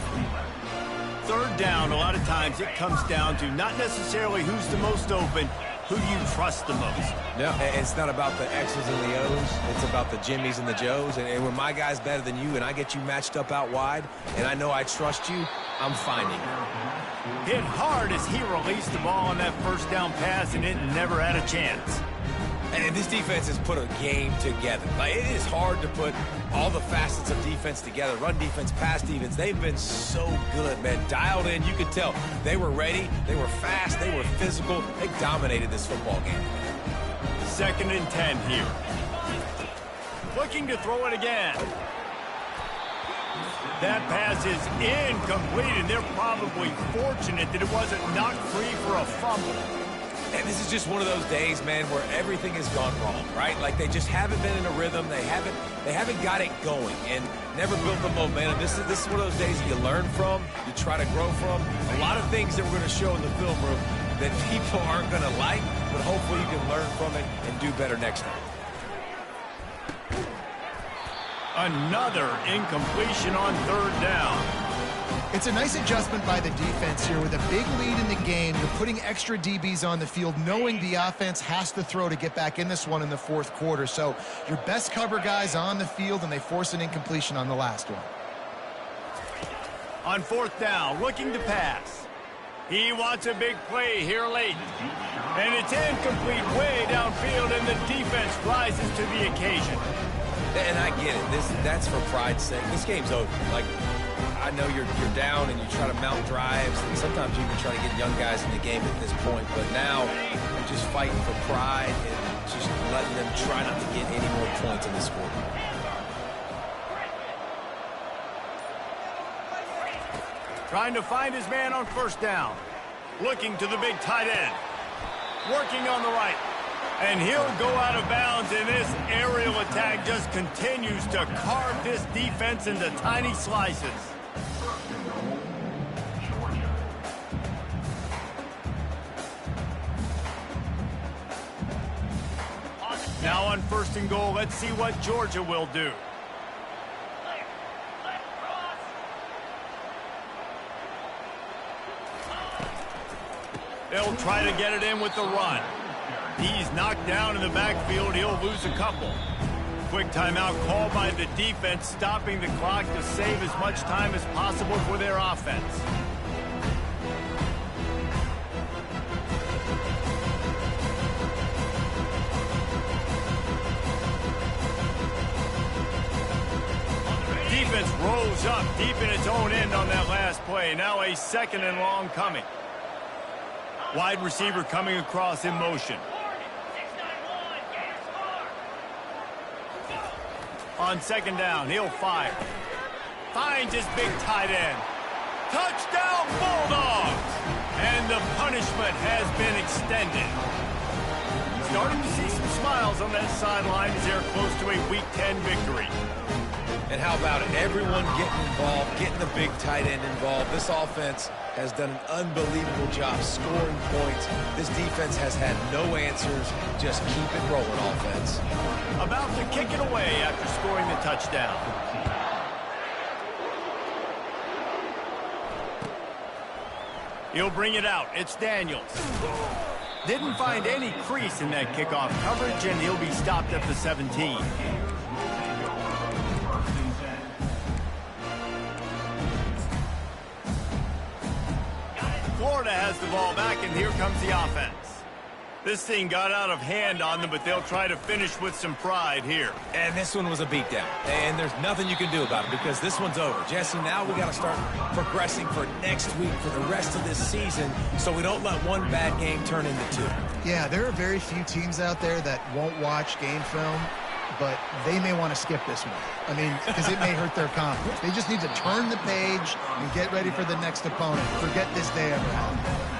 third down, a lot of times it comes down to not necessarily who's the most open, who do you trust the most? No, it's not about the X's and the O's. It's about the Jimmies and the Joes. And when my guy's better than you and I get you matched up out wide and I know I trust you, I'm finding it. Hit hard as he released the ball on that first down pass, and it never had a chance. And this defense has put a game together. Like, it is hard to put all the facets of defense together. Run defense, pass defense. They've been so good, man. Dialed in. You could tell they were ready. They were fast. They were physical. They dominated this football game. 2nd and 10 here. Looking to throw it again. That pass is incomplete, and they're probably fortunate that it wasn't knocked free for a fumble. And this is just one of those days, man, where everything has gone wrong, right? Like, they just haven't been in a rhythm. They haven't got it going and never built the momentum. This is one of those days that you learn from, you try to grow from. A lot of things that we're going to show in the film room that people aren't going to like, but hopefully you can learn from it and do better next time. Another incompletion on 3rd down. It's a nice adjustment by the defense here. With a big lead in the game, you're putting extra DBs on the field, knowing the offense has to throw to get back in this one in the 4th quarter. So your best cover guys on the field, and they force an incompletion on the last one. On 4th down, looking to pass. He wants a big play here late. And it's incomplete way downfield, and the defense rises to the occasion. And I get it. That's for pride's sake. This game's over. Like, I know you're down and you try to mount drives, and sometimes you even try to get young guys in the game at this point. But now you're just fighting for pride and just letting them try not to get any more points in this quarter. Trying to find his man on 1st down. Looking to the big tight end. Working on the right. And he'll go out of bounds, and this aerial attack just continues to carve this defense into tiny slices. Now on 1st and goal, let's see what Georgia will do. They'll try to get it in with the run. He's knocked down in the backfield. He'll lose a couple. Quick timeout called by the defense, stopping the clock to save as much time as possible for their offense. Defense rolls up deep in its own end on that last play. Now a 2nd and long coming. Wide receiver coming across in motion. On 2nd down, he'll fire. Finds his big tight end. Touchdown, Bulldogs! And the punishment has been extended. Starting to see some smiles on that sideline as they're close to a Week 10 victory. And how about it? Everyone getting involved, getting the big tight end involved. This offense has done an unbelievable job scoring points. This defense has had no answers. Just keep it rolling, offense. About to kick it away after scoring the touchdown. He'll bring it out. It's Daniels. Didn't find any crease in that kickoff coverage, and he'll be stopped at the 17. Florida has the ball back, and here comes the offense. This thing got out of hand on them, but they'll try to finish with some pride here. And this one was a beatdown. And there's nothing you can do about it because this one's over. Jesse, now we got to start progressing for next week, for the rest of this season, so we don't let one bad game turn into 2. Yeah, there are very few teams out there that won't watch game film, but they may want to skip this one. I mean, because it may hurt their confidence. They just need to turn the page and get ready for the next opponent. Forget this day ever happened.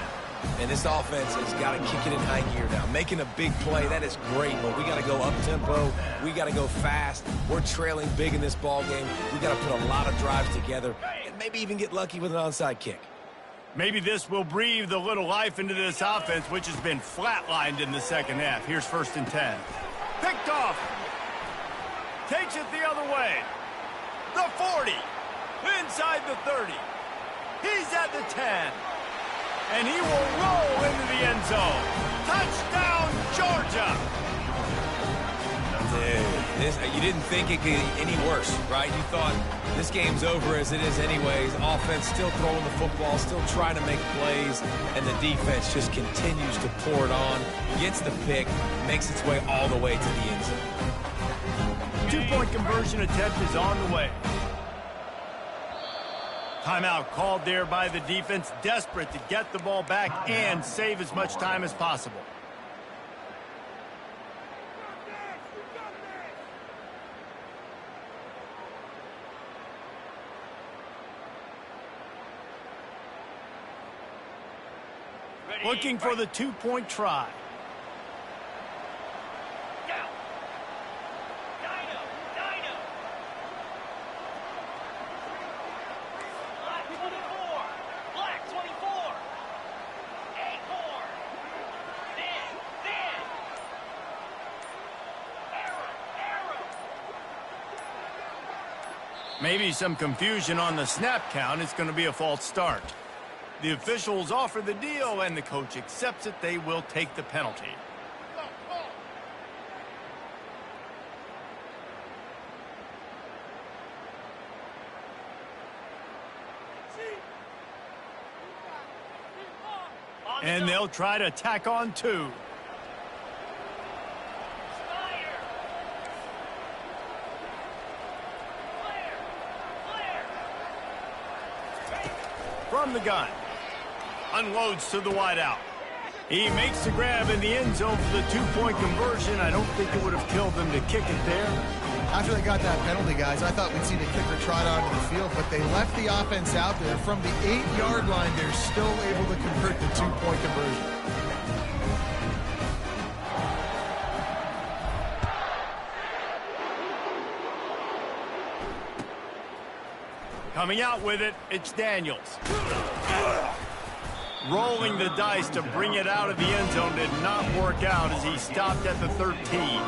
And this offense has got to kick it in high gear now. Making a big play, that is great, but we got to go up-tempo. We got to go fast. We're trailing big in this ball game. We got to put a lot of drives together and maybe even get lucky with an onside kick. Maybe this will breathe a little life into this offense, which has been flatlined in the second half. Here's 1st and 10. Picked off. Takes it the other way. The 40. Inside the 30. He's at the 10. And he will roll into the end zone. Touchdown, Georgia! Dude, you didn't think it could get any worse, right? You thought this game's over as it is anyways. Offense still throwing the football, still trying to make plays, and the defense just continues to pour it on, gets the pick, makes its way all the way to the end zone. 2-point conversion attempt is on the way. Timeout called there by the defense, desperate to get the ball back and save as much time as possible. Looking for the 2-point try. Maybe some confusion on the snap count. It's going to be a false start. The officials offer the deal, and the coach accepts it. They will take the penalty. And they'll try to tack on 2. From the gun. Unloads to the wideout. He makes the grab in the end zone for the 2-point conversion. I don't think it would have killed them to kick it there. After they got that penalty, guys, I thought we'd see the kicker trot onto the field, but they left the offense out there. From the 8-yard line, they're still able to convert the 2-point conversion. Coming out with it, it's Daniels. Rolling the dice to bring it out of the end zone did not work out as he stopped at the 13.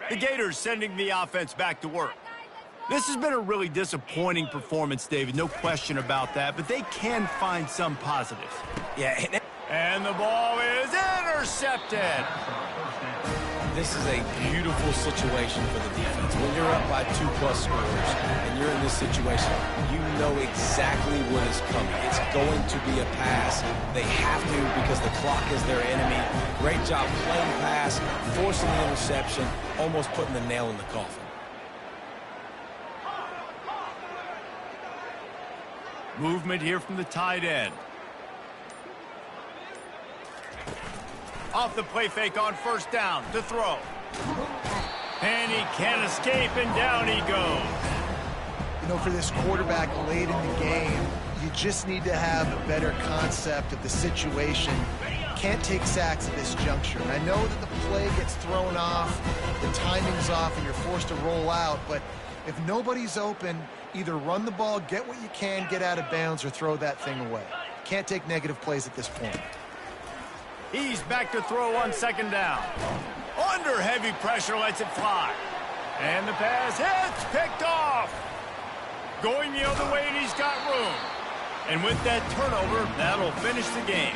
The Gators sending the offense back to work. This has been a really disappointing performance, David, no question about that, but they can find some positives. Yeah. And the ball is intercepted. This is a beautiful situation for the defense. When you're up by 2+ scores and you're in this situation, you know exactly what is coming. It's going to be a pass. They have to because the clock is their enemy. Great job playing pass, forcing the interception, almost putting the nail in the coffin. Movement here from the tight end. Off the play fake on first down to throw. And he can't escape, and down he goes. You know, for this quarterback late in the game, you just need to have a better concept of the situation. Can't take sacks at this juncture. And I know that the play gets thrown off, the timing's off, and you're forced to roll out, but if nobody's open, either run the ball, get what you can, get out of bounds, or throw that thing away. Can't take negative plays at this point. He's back to throw on second down. Under heavy pressure, lets it fly. And the pass hits, picked off. Going the other way, and he's got room. And with that turnover, that'll finish the game.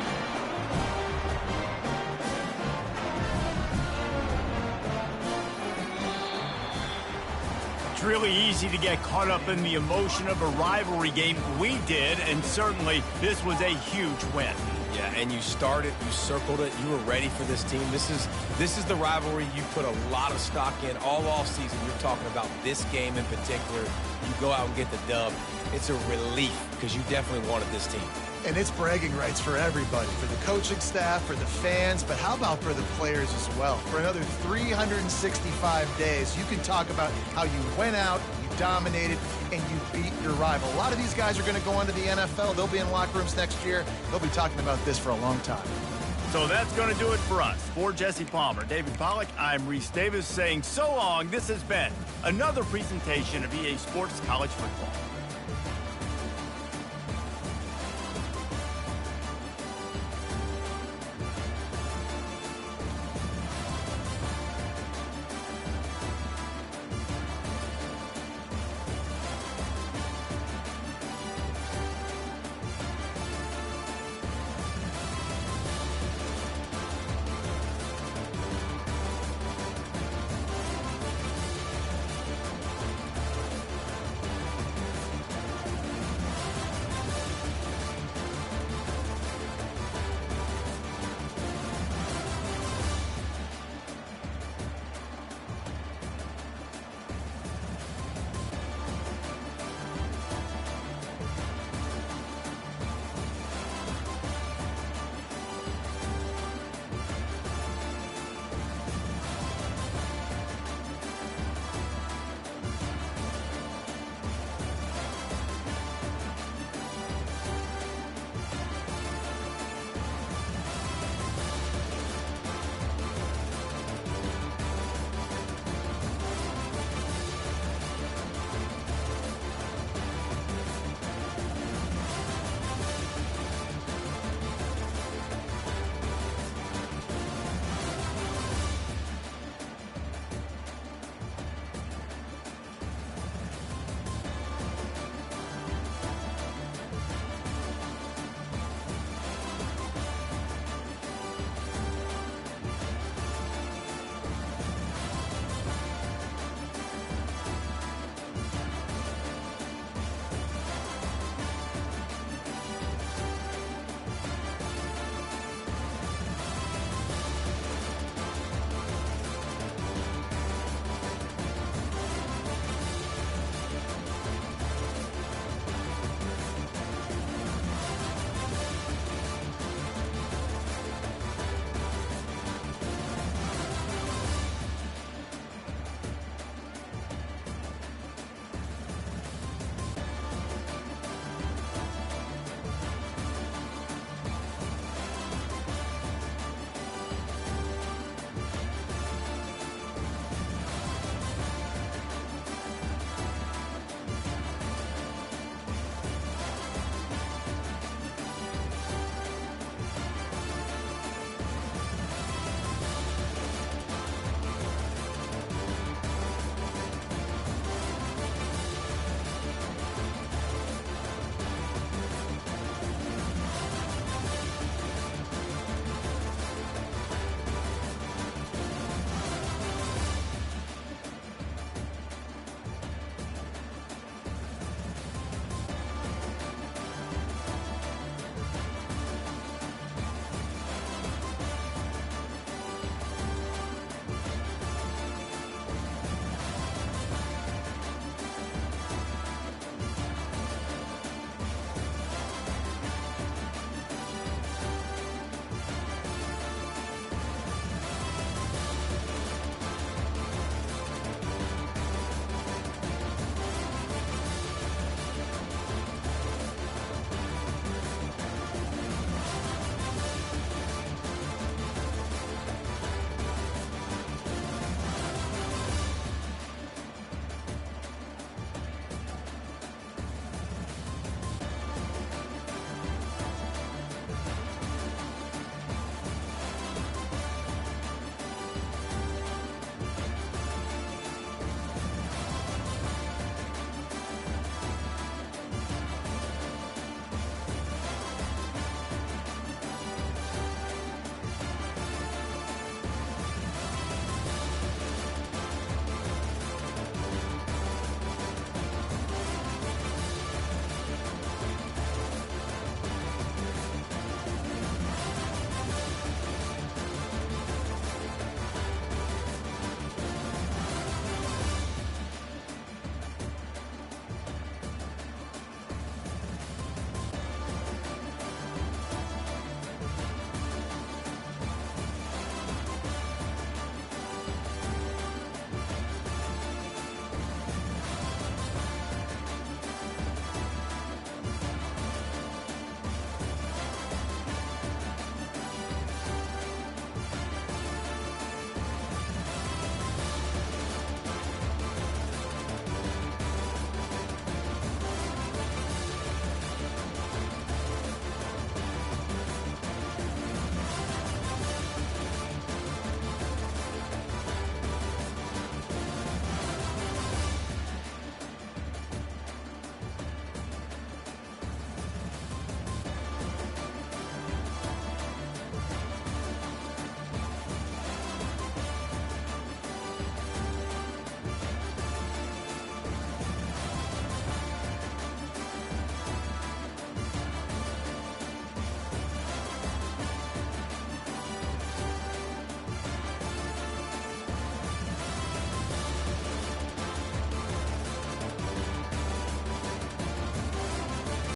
It's really easy to get caught up in the emotion of a rivalry game. We did, and certainly this was a huge win. Yeah, and you started, you circled it, you were ready for this team. This is the rivalry you put a lot of stock in all offseason. You're talking about this game in particular. You go out and get the dub. It's a relief because you definitely wanted this team. And it's bragging rights for everybody, for the coaching staff, for the fans, but how about for the players as well? For another 365 days, you can talk about how you went out, you dominated, and you beat your rival. A lot of these guys are going to go on to the NFL. They'll be in locker rooms next year. They'll be talking about this for a long time. So that's going to do it for us. For Jesse Palmer, David Pollack, I'm Reese Davis saying so long. This has been another presentation of EA Sports College Football.